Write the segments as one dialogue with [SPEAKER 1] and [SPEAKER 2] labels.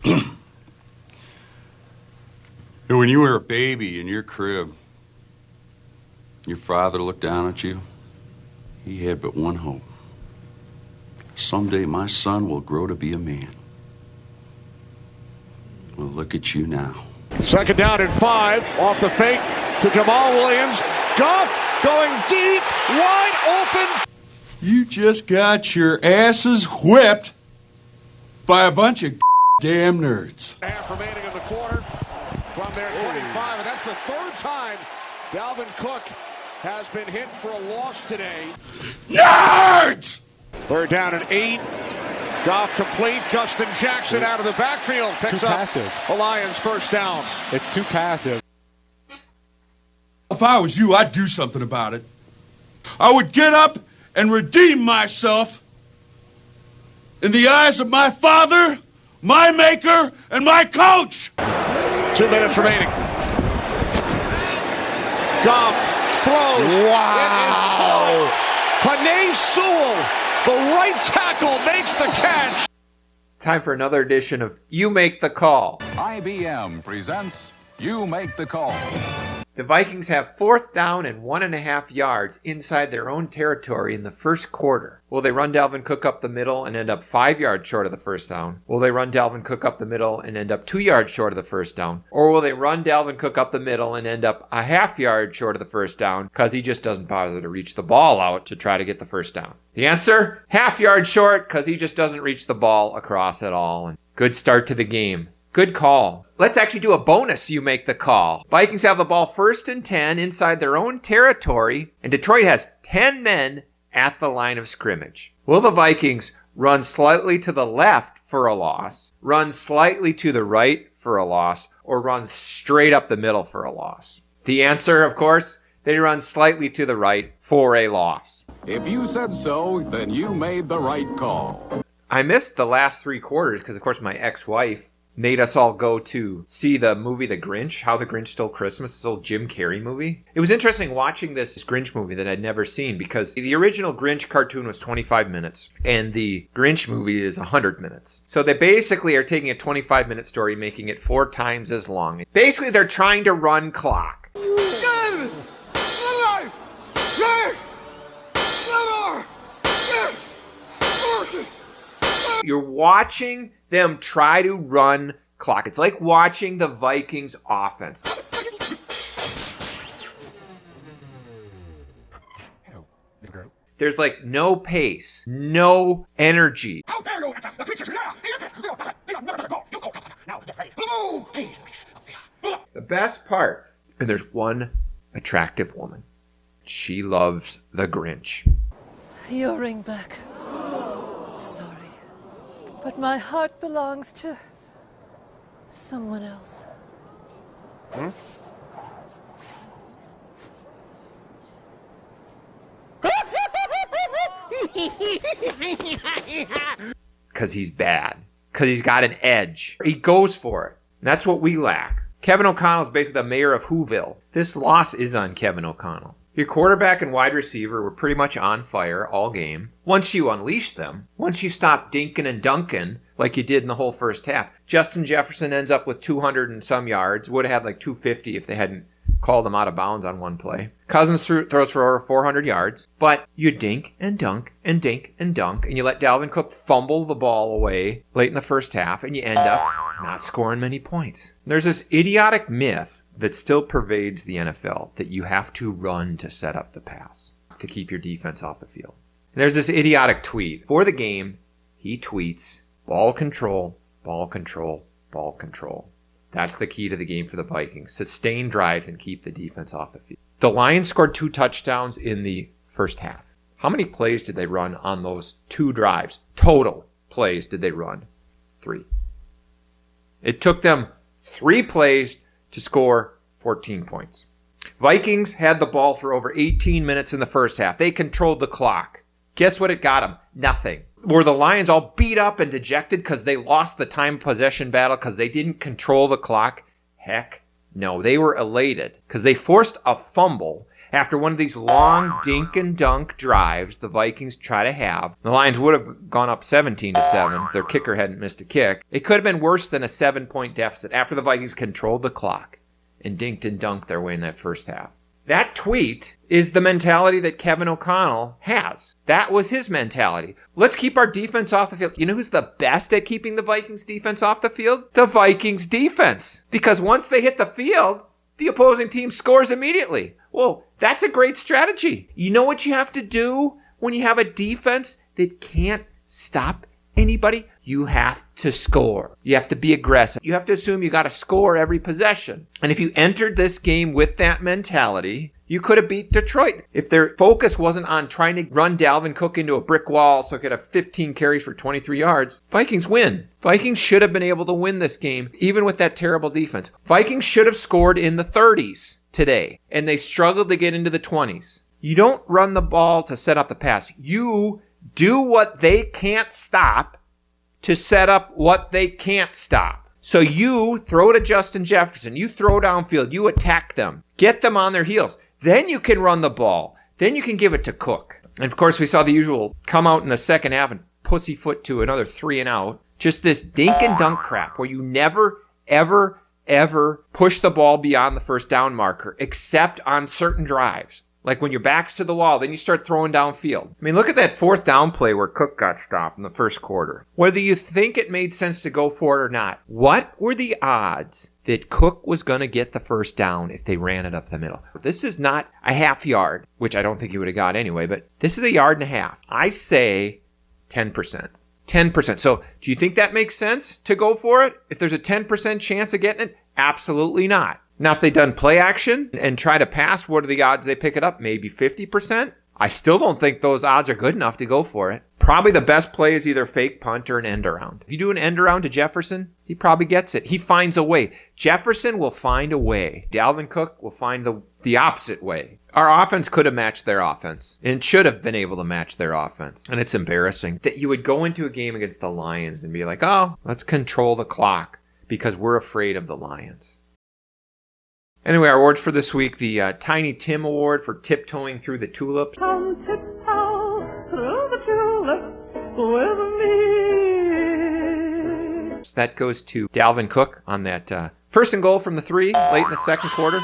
[SPEAKER 1] And when you were a baby in your crib, your father looked down at you. He had but one hope. Someday my son will grow to be a man. Well, look at you now.
[SPEAKER 2] Second down and 5 off the fake to Jamal Williams. Goff going deep, wide open.
[SPEAKER 1] You just got your asses whipped by a bunch of damn nerds.
[SPEAKER 2] Half remaining in the quarter from their 25, and that's the third time Dalvin Cook has been hit for a loss today.
[SPEAKER 1] Nerds!
[SPEAKER 2] Third down and 8. Goff complete. Justin Jackson out of the backfield picks up the Lions first down.
[SPEAKER 3] It's too passive.
[SPEAKER 1] If I was you, I'd do something about it. I would get up and redeem myself in the eyes of my father, my maker, and my coach.
[SPEAKER 2] 2 minutes remaining. Goff throws.
[SPEAKER 3] Wow.
[SPEAKER 2] Penei Sewell, the right tackle, makes the catch.
[SPEAKER 4] It's time for another edition of You Make the Call.
[SPEAKER 5] IBM presents You Make the Call.
[SPEAKER 4] The Vikings have 4th down and 1.5 yards inside their own territory in the first quarter. Will they run Dalvin Cook up the middle and end up 5 yards short of the first down? Will they run Dalvin Cook up the middle and end up 2 yards short of the first down? Or will they run Dalvin Cook up the middle and end up a half yard short of the first down because he just doesn't bother to reach the ball out to try to get the first down? The answer? Half yard short because he just doesn't reach the ball across at all. And good start to the game. Good call. Let's actually do a bonus You Make the Call. Vikings have the ball 1st and 10 inside their own territory, and Detroit has 10 men at the line of scrimmage. Will the Vikings run slightly to the left for a loss, run slightly to the right for a loss, or run straight up the middle for a loss? The answer, of course, they run slightly to the right for a loss.
[SPEAKER 5] If you said so, then you made the right call.
[SPEAKER 4] I missed the last 3 quarters because, of course, my ex-wife made us all go to see the movie The Grinch, How the Grinch Stole Christmas, this old Jim Carrey movie. It was interesting watching this Grinch movie that I'd never seen because the original Grinch cartoon was 25 minutes and the Grinch movie is 100 minutes. So they basically are taking a 25-minute story, making it 4 times as long. Basically, they're trying to run clock. You're watching them try to run clock. It's like watching the Vikings offense. There's like no pace, no energy. The best part, and there's one attractive woman. She loves the Grinch.
[SPEAKER 6] Your ring back. Sorry. But my heart belongs to someone else.
[SPEAKER 4] Because he's bad. Because he's got an edge. He goes for it. And that's what we lack. Kevin O'Connell is basically the mayor of Whoville. This loss is on Kevin O'Connell. Your quarterback and wide receiver were pretty much on fire all game. Once you unleashed them, once you stopped dinking and dunking like you did in the whole first half, Justin Jefferson ends up with 200 and some yards. Would have had like 250 if they hadn't called him out of bounds on one play. Cousins throws for over 400 yards. But you dink and dunk and dink and dunk, and you let Dalvin Cook fumble the ball away late in the first half, and you end up not scoring many points. There's this idiotic myth that still pervades the NFL, that you have to run to set up the pass, to keep your defense off the field. And there's this idiotic tweet. For the game, he tweets, ball control, ball control, ball control. That's the key to the game for the Vikings. Sustain drives and keep the defense off the field. The Lions scored 2 touchdowns in the first half. How many plays did they run on those 2 drives? Total plays did they run? 3. It took them 3 plays to score 14 points. Vikings had the ball for over 18 minutes in the first half. They controlled the clock. Guess what it got them? Nothing. Were the Lions all beat up and dejected because they lost the time possession battle because they didn't control the clock? Heck no. They were elated because they forced a fumble After one of these long dink and dunk drives the Vikings try to have, the Lions would have gone up 17-7 if their kicker hadn't missed a kick. It could have been worse than a 7-point deficit after the Vikings controlled the clock and dinked and dunked their way in that first half. That tweet is the mentality that Kevin O'Connell has. That was his mentality. Let's keep our defense off the field. You know who's the best at keeping the Vikings defense off the field? The Vikings defense. Because once they hit the field, the opposing team scores immediately. Well, that's a great strategy. You know what you have to do when you have a defense that can't stop anybody? You have to score. You have to be aggressive. You have to assume you got to score every possession. And if you entered this game with that mentality, you could have beat Detroit. If their focus wasn't on trying to run Dalvin Cook into a brick wall so he could have 15 carries for 23 yards, Vikings win. Vikings should have been able to win this game, even with that terrible defense. Vikings should have scored in the 30s today, and they struggled to get into the 20s. You don't run the ball to set up the pass. You do what they can't stop to set up what they can't stop. So you throw to Justin Jefferson. You throw downfield. You attack them. Get them on their heels. Then you can run the ball. Then you can give it to Cook. And of course, we saw the usual come out in the second half and pussyfoot to another 3 and out. Just this dink and dunk crap where you never, ever, ever push the ball beyond the first down marker, except on certain drives. Like when your back's to the wall, then you start throwing downfield. I mean, look at that 4th down play where Cook got stopped in the first quarter. Whether you think it made sense to go for it or not, what were the odds that Cook was going to get the first down if they ran it up the middle? This is not a half yard, which I don't think he would have got anyway, but this is a yard and a half. I say 10%. 10%. So do you think that makes sense to go for it? If there's a 10% chance of getting it? Absolutely not. Now, if they've done play action and try to pass, what are the odds they pick it up? Maybe 50%? I still don't think those odds are good enough to go for it. Probably the best play is either fake punt or an end around. If you do an end around to Jefferson, he probably gets it. He finds a way. Jefferson will find a way. Dalvin Cook will find the opposite way. Our offense could have matched their offense and should have been able to match their offense. And it's embarrassing that you would go into a game against the Lions and be like, oh, let's control the clock because we're afraid of the Lions. Anyway, our awards for this week, the Tiny Tim Award for tiptoeing through the tulips.
[SPEAKER 7] Come tiptoe through the tulips with me.
[SPEAKER 4] That goes to Dalvin Cook on that first and goal from the 3 late in the second quarter.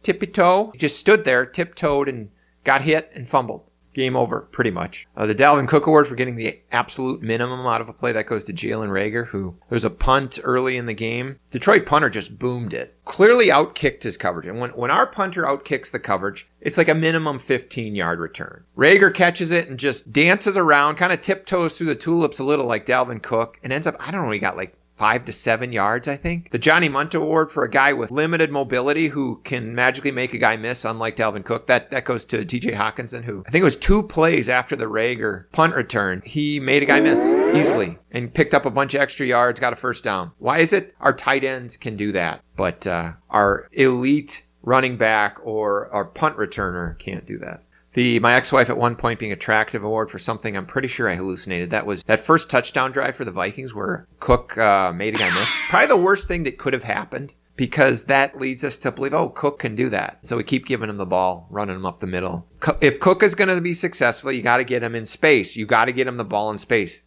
[SPEAKER 4] Tippy-toe. He just stood there, tiptoed, and got hit and fumbled. Game over, pretty much. The Dalvin Cook Award for getting the absolute minimum out of a play, that goes to Jalen Reagor, who there was a punt early in the game. Detroit punter just boomed it. Clearly outkicked his coverage. And when our punter outkicks the coverage, it's like a minimum 15-yard return. Reagor catches it and just dances around, kind of tiptoes through the tulips a little like Dalvin Cook, and ends up, I don't know, he got like 5 to 7 yards, I think. The Johnny Munta Award for a guy with limited mobility who can magically make a guy miss, unlike Dalvin Cook. That goes to TJ Hawkinson, who I think it was 2 plays after the Reagor punt return. He made a guy miss easily and picked up a bunch of extra yards, got a first down. Why is it? Our tight ends can do that, but our elite running back or our punt returner can't do that. My ex-wife at one point being attractive award for something I'm pretty sure I hallucinated. That was that first touchdown drive for the Vikings where Cook made a guy miss. Probably the worst thing that could have happened because that leads us to believe, oh, Cook can do that. So we keep giving him the ball, running him up the middle. If Cook is going to be successful, you got to get him in space. You got to get him the ball in space.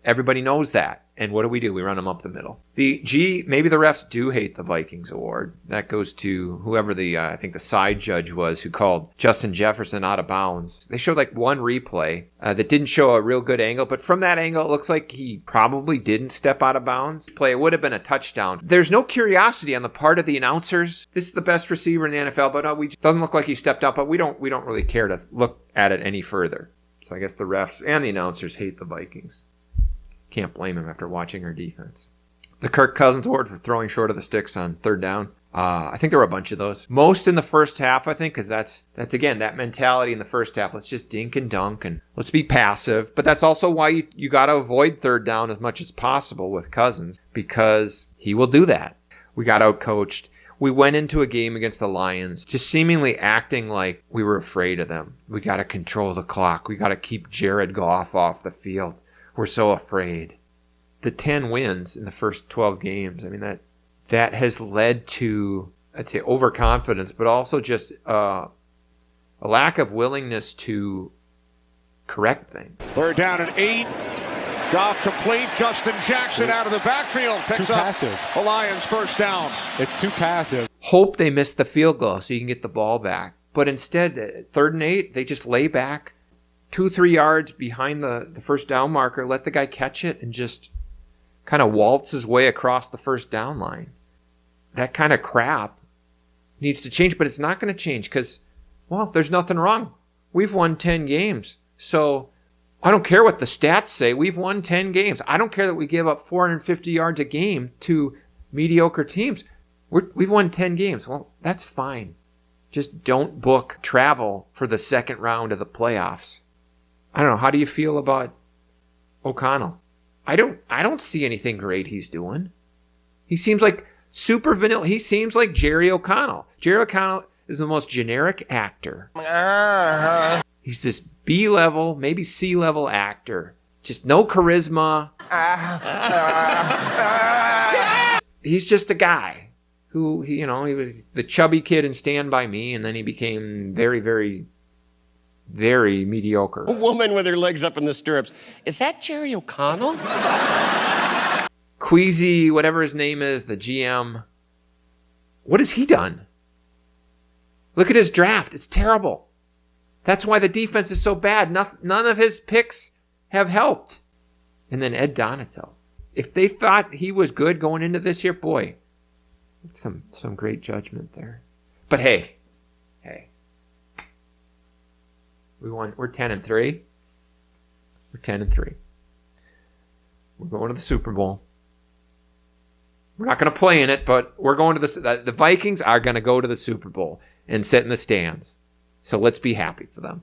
[SPEAKER 4] Everybody knows that. And what do? We run him up the middle. Maybe the refs do hate the Vikings award. That goes to whoever I think the side judge was who called Justin Jefferson out of bounds. They showed like one replay that didn't show a real good angle, but from that angle, it looks like he probably didn't step out of bounds. It would have been a touchdown. There's no curiosity on the part of the announcers. This is the best receiver in the NFL, but doesn't look like he stepped out, but we don't really care to look at it any further. So I guess the refs and the announcers hate the Vikings. Can't blame him after watching our defense. The Kirk Cousins Award for throwing short of the sticks on 3rd down. I think there were a bunch of those. Most in the first half, I think, because that's again, that mentality in the first half. Let's just dink and dunk and let's be passive. But that's also why you got to avoid 3rd down as much as possible with Cousins because he will do that. We got outcoached. We went into a game against the Lions just seemingly acting like we were afraid of them. We got to control the clock. We got to keep Jared Goff off the field. We're so afraid. The 10 wins in the first 12 games, I mean, that has led to, I'd say, overconfidence, but also just a lack of willingness to correct things.
[SPEAKER 2] Third down and 8. Goff complete. Justin Jackson out of the backfield.
[SPEAKER 3] Too
[SPEAKER 2] Picks up
[SPEAKER 3] passive.
[SPEAKER 2] the Lions first down.
[SPEAKER 3] It's too passive.
[SPEAKER 4] Hope they miss the field goal so you can get the ball back. But instead, 3rd and 8, they just lay back 2-3 yards behind the first down marker, let the guy catch it, and just kind of waltz his way across the first down line. That kind of crap needs to change, but it's not going to change because, well, there's nothing wrong. We've won 10 games. So I don't care what the stats say. We've won 10 games. I don't care that we give up 450 yards a game to mediocre teams. We've won 10 games. Well, that's fine. Just don't book travel for the second round of the playoffs. I don't know. How do you feel about O'Connell? I don't see anything great he's doing. He seems like super vanilla. He seems like Jerry O'Connell. Jerry O'Connell is the most generic actor. He's this B-level, maybe C-level actor. Just no charisma. He's just a guy who, he was the chubby kid in Stand By Me, and then he became very, very, very mediocre.
[SPEAKER 8] A woman with her legs up in the stirrups. Is that Jerry O'Connell?
[SPEAKER 4] Queasy, whatever his name is, the GM. What has he done? Look at his draft. It's terrible. That's why the defense is so bad. None of his picks have helped. And then Ed Donato. If they thought he was good going into this year, boy, some great judgment there. But hey, we won. We're 10-3. We're 10-3. We're going to the Super Bowl. We're not going to play in it, but we're going to the Vikings are going to go to the Super Bowl and sit in the stands. So let's be happy for them.